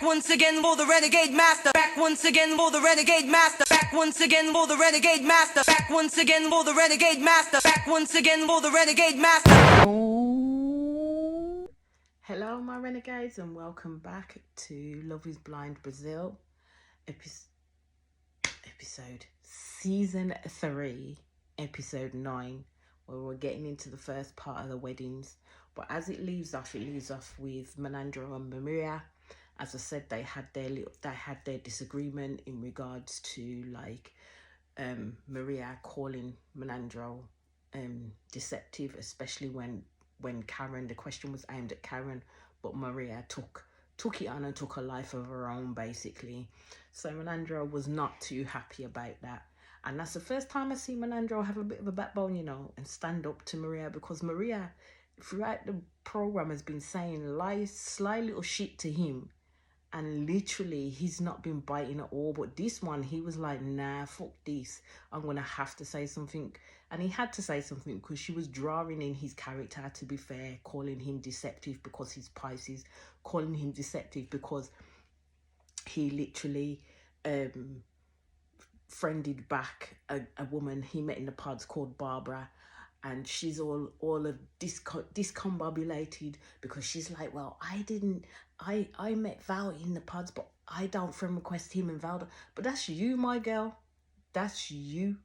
once again for the renegade master. Back once again for the renegade master. Back once again for the renegade master. Back once again for the renegade master. Back once again for the renegade master. Hello, my renegades, and welcome back to Love is Blind Brazil, episode season 3, episode 9, where we're getting into the first part of the weddings. But as it leaves off with Menandro and Maria. As I said, they had their disagreement in regards to Maria calling Menandro deceptive, especially when Karen, the question was aimed at Karen, but Maria took it on and took a life of her own, basically. So Menandro was not too happy about that. And that's the first time I see Menandro have a bit of a backbone, and stand up to Maria, because Maria, throughout the program, has been saying sly little shit to him. And literally, he's not been biting at all. But this one, he was like, nah, fuck this. I'm going to have to say something. And he had to say something because she was drawing in his character, to be fair, calling him deceptive because he's Pisces, calling him deceptive because he literally friended back a woman he met in the pods called Barbara. And she's all of discombobulated because she's like, well, I met Val in the pods, but I don't friend request him and Val. But that's you, my girl. That's you.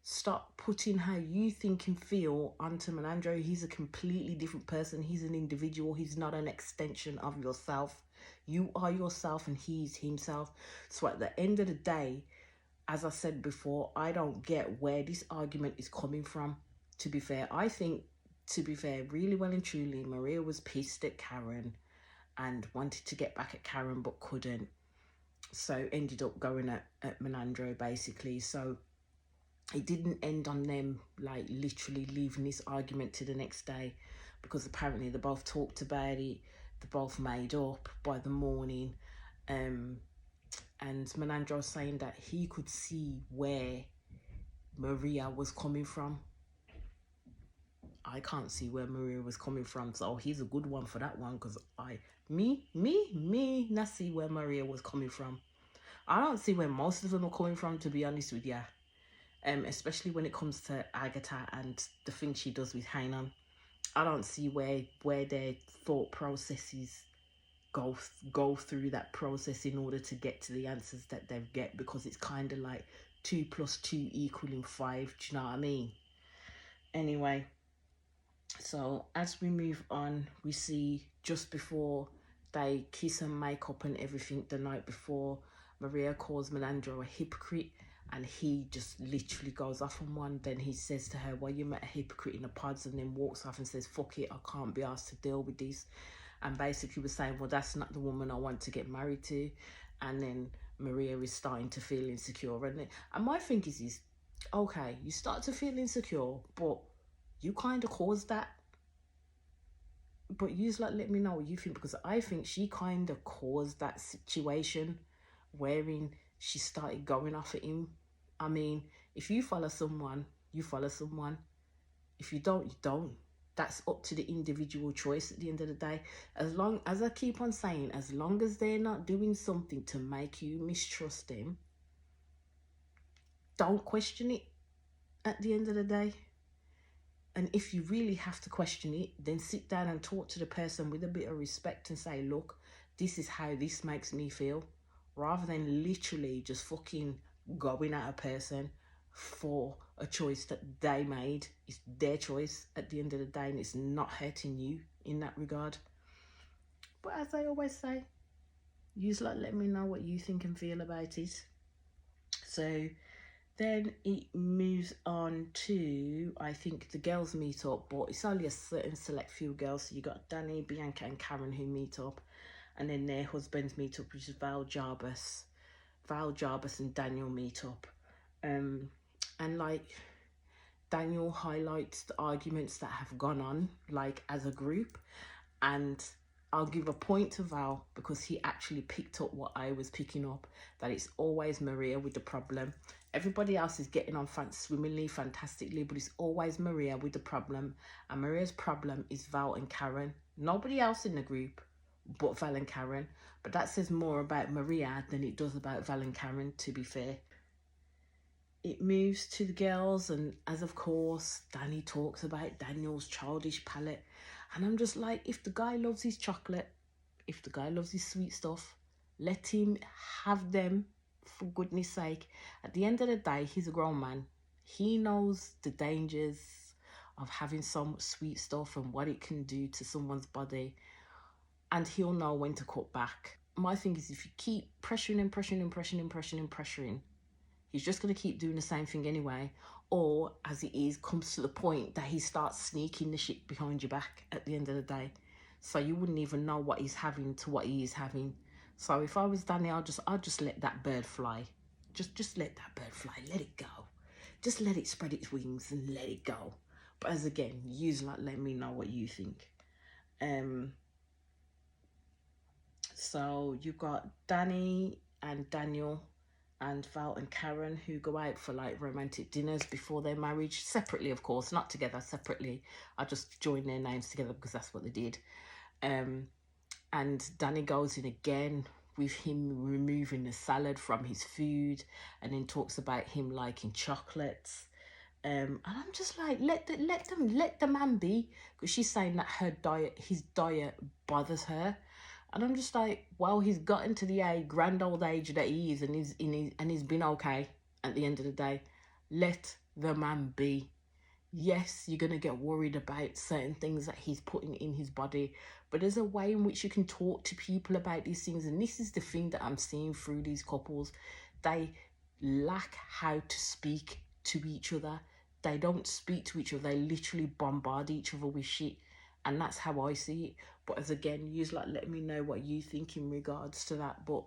Stop putting how you think and feel onto Menandro. He's a completely different person. He's an individual. He's not an extension of yourself. You are yourself and he's himself. So at the end of the day, as I said before, I don't get where this argument is coming from. To be fair, I think, really well and truly, Maria was pissed at Karen and wanted to get back at Karen but couldn't. So ended up going at Menandro, basically. So it didn't end on them literally leaving this argument to the next day, because apparently they both talked about it. They both made up by the morning. And Menandro saying that he could see where Maria was coming from. I can't see where Maria was coming from, so he's a good one for that one, because not see where Maria was coming from. I don't see where most of them are coming from, to be honest with you. Especially when it comes to Agatha and the thing she does with Hainan. I don't see where their thought processes go through that process in order to get to the answers that they get, because it's kind of like 2 + 2 = 5. Do you know what I mean? Anyway, so as we move on, we see just before they kiss and make up and everything the night before, Maria calls Menandro a hypocrite, and he just literally goes off on one. Then he says to her, well, you met a hypocrite in the pods, and then walks off and says, fuck it, I can't be asked to deal with this. And basically was saying, well, that's not the woman I want to get married to. And then Maria is starting to feel insecure. And my thing is, okay, you start to feel insecure, but you kind of caused that. But you just let me know what you think, because I think she kind of caused that situation wherein she started going off at him. I mean, if you follow someone, you follow someone. If you don't, you don't. That's up to the individual choice at the end of the day. As long as I keep on saying, as long as they're not doing something to make you mistrust them, don't question it at the end of the day. And if you really have to question it, then sit down and talk to the person with a bit of respect and say, look, this is how this makes me feel. Rather than literally just fucking going at a person for a choice that they made. It's their choice at the end of the day, and it's not hurting you in that regard. But as I always say, you just let me know what you think and feel about it. So then it moves on to, I think, the girls meet up, but it's only a certain select few girls. So you got Danny, Bianca and Karen who meet up, and then their husbands meet up, which is Val Jarbas and Daniel meet up. And Daniel highlights the arguments that have gone on as a group, and I'll give a point to Val because he actually picked up what I was picking up, that it's always Maria with the problem. Everybody else is getting on swimmingly, fantastically, but it's always Maria with the problem, and Maria's problem is Val and Karen. Nobody else in the group but Val and Karen. But that says more about Maria than it does about Val and Karen, to be fair. It moves to the girls, and as of course, Danny talks about Daniel's childish palate. And I'm just like, if the guy loves his chocolate, if the guy loves his sweet stuff, let him have them, for goodness sake. At the end of the day, he's a grown man. He knows the dangers of having so much sweet stuff and what it can do to someone's body. And he'll know when to cut back. My thing is, if you keep pressuring, he's just going to keep doing the same thing anyway. Or, as it is, comes to the point that he starts sneaking the shit behind your back at the end of the day. So you wouldn't even know what he's having to what he is having. So if I was Danny, I'd just let that bird fly. Just let that bird fly. Let it go. Just let it spread its wings and let it go. But as again, use like let me know what you think. So you've got Danny and Daniel and Val and Karen, who go out for like romantic dinners before their marriage, separately of course, not together, separately. I just joined their names together because that's what they did. And Danny goes in again with him removing the salad from his food, and then talks about him liking chocolates. And I'm just like, let the man be, because she's saying that his diet bothers her. And I'm just like, well, he's gotten to the grand old age that he is, and he's been okay at the end of the day. Let the man be. Yes, you're going to get worried about certain things that he's putting in his body, but there's a way in which you can talk to people about these things. And this is the thing that I'm seeing through these couples. They lack how to speak to each other. They don't speak to each other. They literally bombard each other with shit. And that's how I see it. But as again, you like let me know what you think in regards to that. But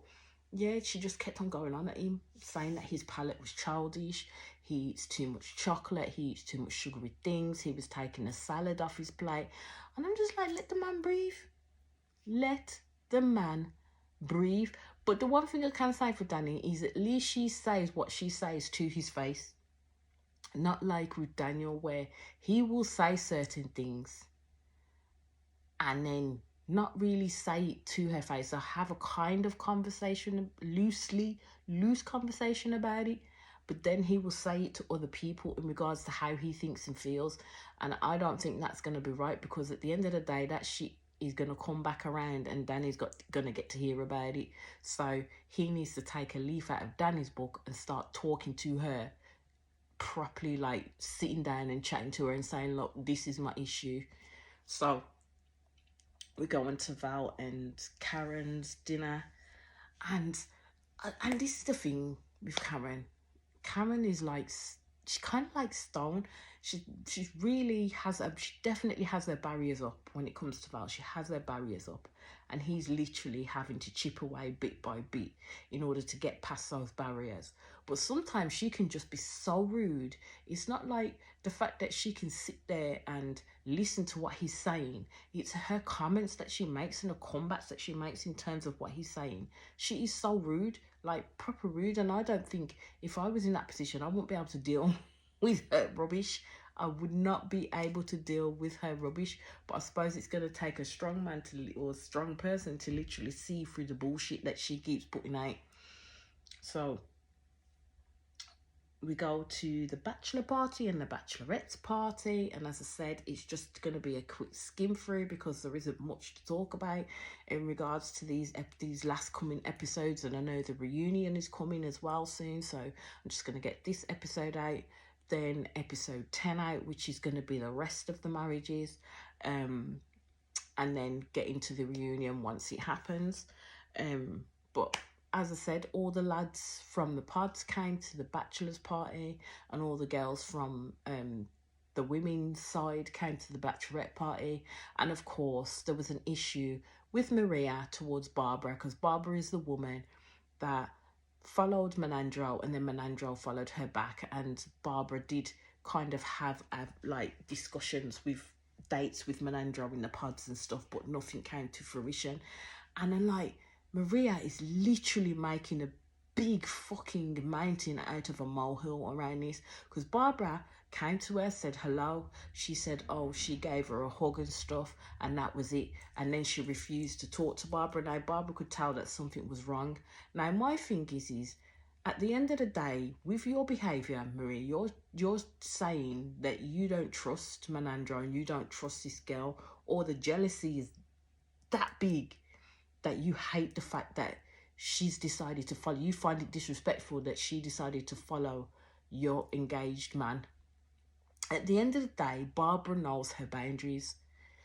yeah, she just kept on going on at him, saying that his palate was childish. He eats too much chocolate. He eats too much sugary things. He was taking a salad off his plate. And I'm just like, let the man breathe. Let the man breathe. But the one thing I can say for Danny is at least she says what she says to his face. Not like with Daniel, where he will say certain things and then not really say it to her face, or have a kind of conversation, loose conversation about it, but then he will say it to other people in regards to how he thinks and feels. And I don't think that's going to be right, because at the end of the day, that shit is going to come back around and Danny's going to get to hear about it. So he needs to take a leaf out of Danny's book and start talking to her properly, like sitting down and chatting to her and saying, look, this is my issue. So we go into Val and Karen's dinner, and this is the thing with Karen. Karen is like, she kind of like stone. She really has she definitely has her barriers up when it comes to Val. She has her barriers up, and he's literally having to chip away bit by bit in order to get past those barriers. But sometimes she can just be so rude. It's not like the fact that she can sit there and listen to what he's saying. It's her comments that she makes and the comebacks that she makes in terms of what he's saying. She is so rude, like proper rude. And I don't think if I was in that position, I wouldn't be able to deal with her rubbish. I would not be able to deal with her rubbish. But I suppose it's going to take a strong man or a strong person to literally see through the bullshit that she keeps putting out. So we go to the bachelor party and the bachelorette's party, and as I said, it's just going to be a quick skim through because there isn't much to talk about in regards to these last coming episodes. And I know the reunion is coming as well soon, so I'm just going to get this episode out, then episode 10 out, which is going to be the rest of the marriages, and then get into the reunion once it happens. But as I said, all the lads from the pods came to the bachelor's party, and all the girls from the women's side came to the bachelorette party. And of course, there was an issue with Maria towards Barbara, because Barbara is the woman that followed Menandro, and then Menandro followed her back, and Barbara did kind of have like discussions with dates with Menandro in the pods and stuff, but nothing came to fruition. And then like Maria is literally making a big fucking mountain out of a molehill around this, because Barbara came to her, said hello. She said, oh, she gave her a hug and stuff, and that was it. And then she refused to talk to Barbara. Now, Barbara could tell that something was wrong. Now, my thing is at the end of the day, with your behaviour, Marie, you're saying that you don't trust Menandro and you don't trust this girl, or the jealousy is that big that you hate the fact that she's decided to follow. You find it disrespectful that she decided to follow your engaged man. At the end of the day, Barbara knows her boundaries.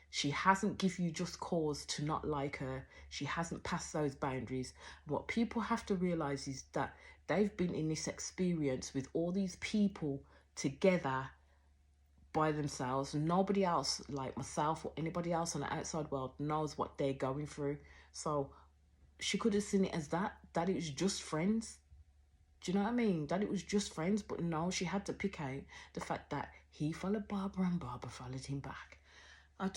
She hasn't given you just cause to not like her. She hasn't passed those boundaries. What people have to realise is that they've been in this experience with all these people together by themselves. Nobody else, like myself or anybody else on the outside world, knows what they're going through. So she could have seen it as that it was just friends. Do you know what I mean? That it was just friends. But no, she had to pick out the fact that he followed Barbara and Barbara followed him back. I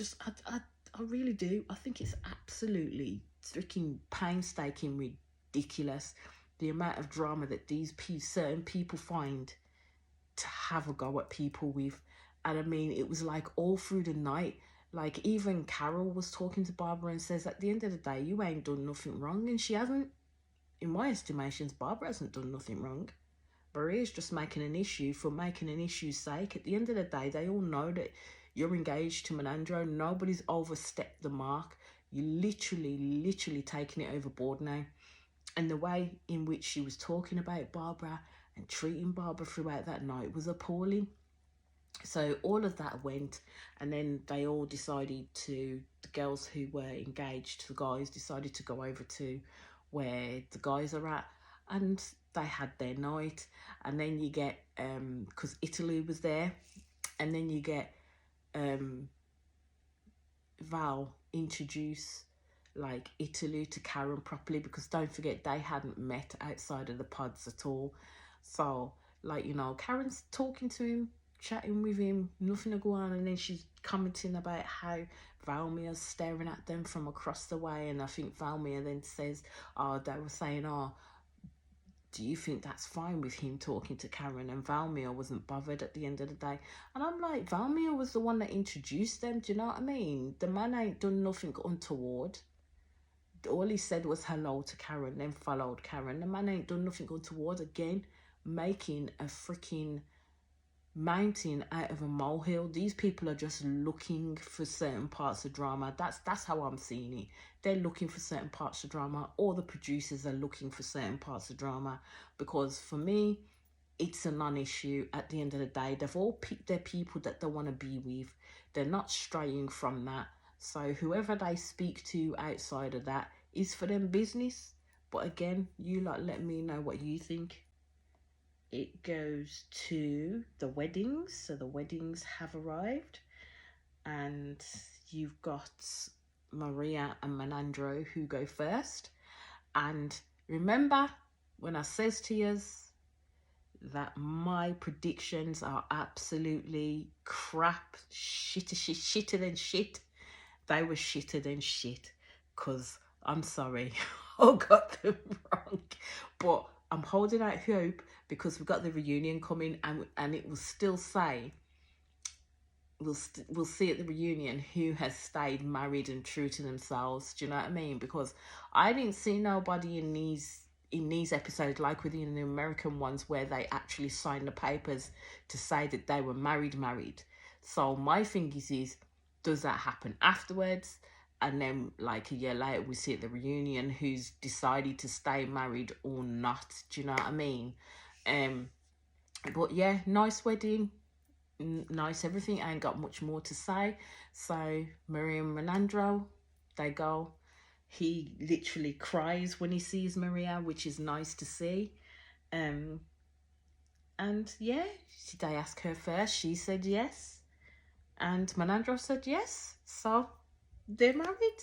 really do. I think it's absolutely freaking painstaking ridiculous the amount of drama that these certain people find to have a go at people with. And I mean, it was like all through the night. Like, even Carol was talking to Barbara and says, at the end of the day, you ain't done nothing wrong. And she hasn't. In my estimations, Barbara hasn't done nothing wrong. Maria's just making an issue for making an issue's sake. At the end of the day, they all know that you're engaged to Menandro. Nobody's overstepped the mark. You're literally taking it overboard now. And the way in which she was talking about Barbara and treating Barbara throughout that night was appalling. So all of that went, and then they all decided to, the girls who were engaged, the guys decided to go over to where the guys are at, and they had their night. And then you get because Italy was there, and then you get Val introduce like Italy to Karen properly, because don't forget, they hadn't met outside of the pods at all. So, like, you know, Karen's talking to him, chatting with him, nothing to go on, and then she's commenting about how Valmia's staring at them from across the way. And I think Valmia then says, oh, they were saying, oh, do you think that's fine with him talking to Karen? And Valmia wasn't bothered at the end of the day. And I'm like, Valmia was the one that introduced them. Do you know what I mean? The man ain't done nothing untoward. All he said was hello to Karen, then followed Karen. The man ain't done nothing untoward. Again, making a freaking mountain out of a molehill. These people are just looking for certain parts of drama. That's how I'm seeing it. They're looking for certain parts of drama, or the producers are looking for certain parts of drama, because for me, it's a non-issue. At the end of the day, they've all picked their people that they want to be with. They're not straying from that. So whoever they speak to outside of that is for them business. But again, you lot let me know what you think. It goes to the weddings. So the weddings have arrived, and you've got Maria and Menandro who go first. And remember when I says to you that my predictions are absolutely crap, shitter than shit. They were shitter than shit, because I'm sorry, I got them wrong. But I'm holding out hope, because we've got the reunion coming, and it will still say, we'll see at the reunion who has stayed married and true to themselves. Do you know what I mean? Because I didn't see nobody in these episodes, like within the American ones, where they actually signed the papers to say that they were married. So my thing is does that happen afterwards? And then like a year later we see at the reunion who's decided to stay married or not. Do you know what I mean? But yeah, nice wedding, nice everything. I ain't got much more to say. So Maria and Menandro, they go. He literally cries when he sees Maria, which is nice to see. And yeah, they ask her first. She said yes. And Menandro said yes. So they're married.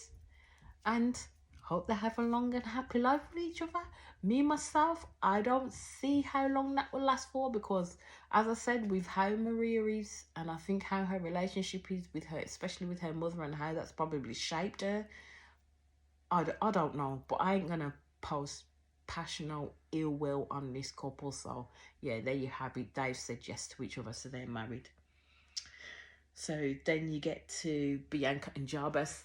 And hope they have a long and happy life with each other. Me, myself, I don't see how long that will last for, because, as I said, with how Maria is, and I think how her relationship is with her, especially with her mother, and how that's probably shaped her, I don't know. But I ain't going to post passionate ill will on this couple. So yeah, there you have it. They've said yes to each other, so they're married. So then you get to Bianca and Jabez.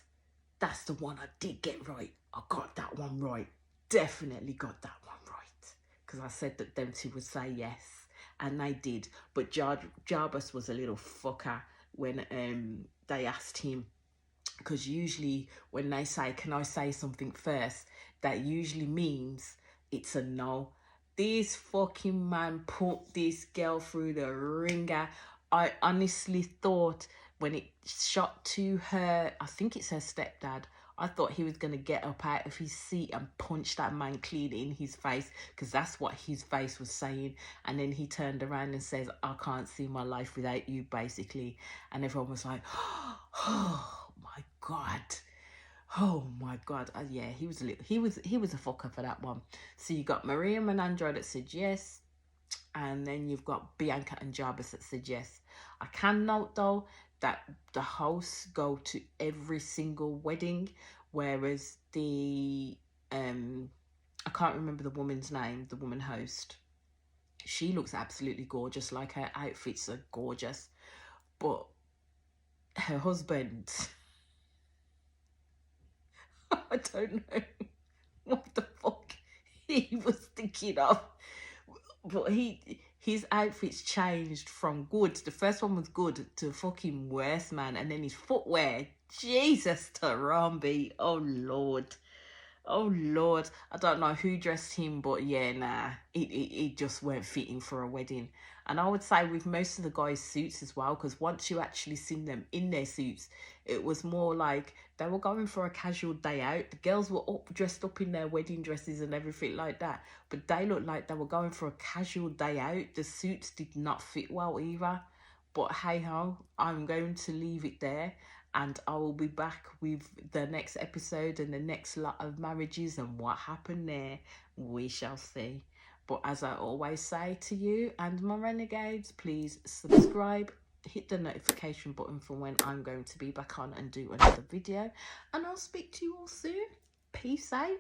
That's the one I did get right. I got that one right. Definitely got that one right. Because I said that them two would say yes. And they did. But Jabez was a little fucker when they asked him. Because usually when they say, can I say something first? That usually means it's a no. This fucking man put this girl through the ringer. I honestly thought when it shot to her, I think it's her stepdad, I thought he was going to get up out of his seat and punch that man clean in his face, because that's what his face was saying. And then he turned around and says, I can't see my life without you, basically. And everyone was like, oh my God. Oh my God. Yeah, he was a fucker for that one. So you got Maria Menandro that said yes. And then you've got Bianca and Jabez that said yes. I can note though that the hosts go to every single wedding, whereas the I can't remember the woman's name, the woman host. She looks absolutely gorgeous, like her outfits are gorgeous. But her husband, I don't know what the fuck he was thinking of. But his outfits changed from good. The first one was good to fucking worse, man. And then his footwear, Jesus Tarambi, oh Lord. Oh Lord, I don't know who dressed him, but yeah, nah, it just weren't fitting for a wedding. And I would say with most of the guys' suits as well, because once you actually seen them in their suits, it was more like they were going for a casual day out. The girls were dressed up in their wedding dresses and everything like that, but they looked like they were going for a casual day out. The suits did not fit well either. But hey ho, I'm going to leave it there. And I will be back with the next episode and the next lot of marriages and what happened there. We shall see. But as I always say to you and my renegades, please subscribe, hit the notification button for when I'm going to be back on and do another video. And I'll speak to you all soon. Peace out.